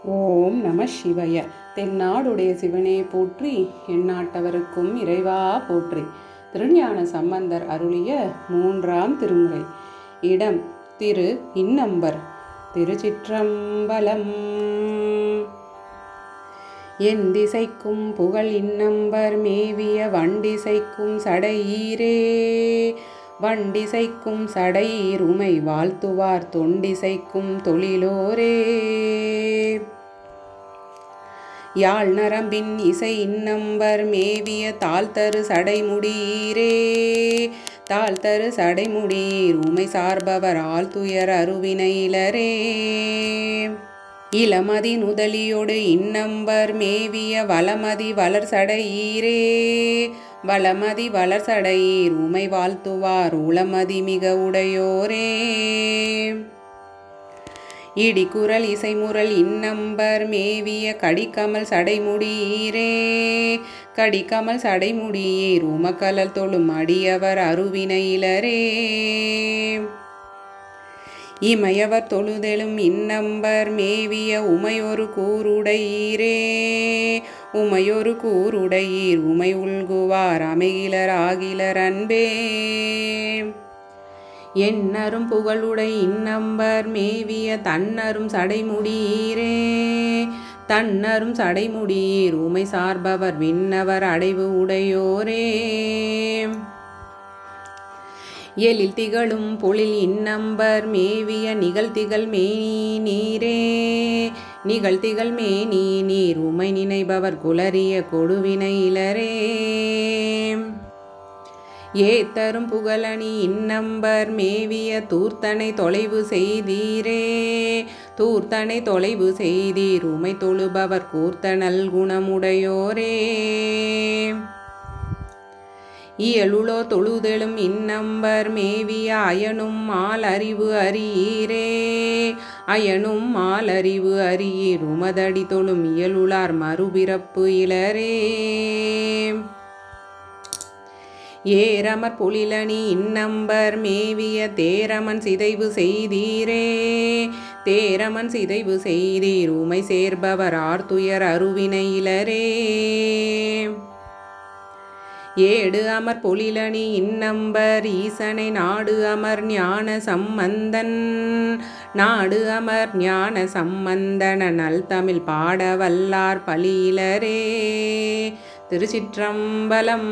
ஓம் நம சிவய. தென்னாடுடைய சிவனே போற்றி, எந்நாட்டவருக்கும் இறைவா போற்றி. திருஞான சம்பந்தர் அருளிய 3ஆம் திருமுறை. இடம் திரு இன்னம்பர். திருச்சிற்றம்பலம். என் திசைக்கும் புகழ் இன்னம்பர் மேவிய வண்டிசைக்கும் சடையீரே. வண்டிசைக்கும் சடையீர் உமை வாழ்த்துவார் தொண்டிசைக்கும் தொழிலோரே. யாழ் நரம்பின் இசை இன்னம்பர் மேவிய தாழ்தரு சடைமுடீரே. தாழ்தரு சடைமுடீர் உமை சார்பவர் ஆழ்துயர் அருவினையிலரே. இளமதி நுதலியோடு இன்னம்பர் மேவிய வளமதி வளர் சடையீரே. வளமதி வளர் சடையீர் உமை வாழ்த்துவார் உளமதி மிக உடையோரே. இடிக்குரல் இசைமுரல் இன்னம்பர் மேவிய கடிக்கமல் சடைமுடீரே. கடிக்கமல் சடைமுடீர் உமக்கலல் தொழும் அடியவர் அருவினையிலரே. இமையவர் தொழுதெழும் இன்னம்பர் மேவிய உமையொரு கூருடையீரே. உமையொரு கூருடையீர் உமை உள்குவார் அமைகிலர் ஆகிலர் அன்பே. எண்ணரும் புகழுடை இன்னம்பர் மேவிய தன்னரும் சடைமுடீரே. தன்னரும் சடைமுடீர் உமை சார்பவர் விண்ணவர் அடைவு உடையோரே. எழில் திகழும் பொழில் இன்னம்பர் மேவிய நிகழ்த்திகள் மேனி நீரே. நிகழ்த்திகள் மேனி நீர் உமை நினைபவர் குளறிய கொடுவினையிலரே. ஏத்தரும் புகழணி இன்னம்பர் மேவிய தூர்த்தனை தொலைவு செய்தீரே. தூர்த்தனை தொலைவு செய்தீர் உமை தொழுபவர் கூர்த்த நல்குணமுடையோரே. இயலுளோ தொழுதெழும் இன்னம்பர் மேவிய அயனும் மால் அறிவு அறியீரே. அயனும் மால் அறிவு அறியீர் உமதடி தொழும் இயலுளார் மறுபிறப்பு இலரே. ஏரமர் பொழிலணி இன்னம்பர் மேவிய தேரமன் சிதைவு செய்தீரே. தேரமன் சிதைவு செய்தீர் உமை சேர்பவர் ஆர்துயர் அருவினையிலரே. ஏடு அமர் பொழிலணி இன்னம்பர் ஈசனை நாடு அமர் ஞான சம்பந்தன். நாடு அமர் ஞான சம்பந்தன நல் தமிழ் பாட வல்லார் பலியிலரே. திருச்சிற்றம்பலம்.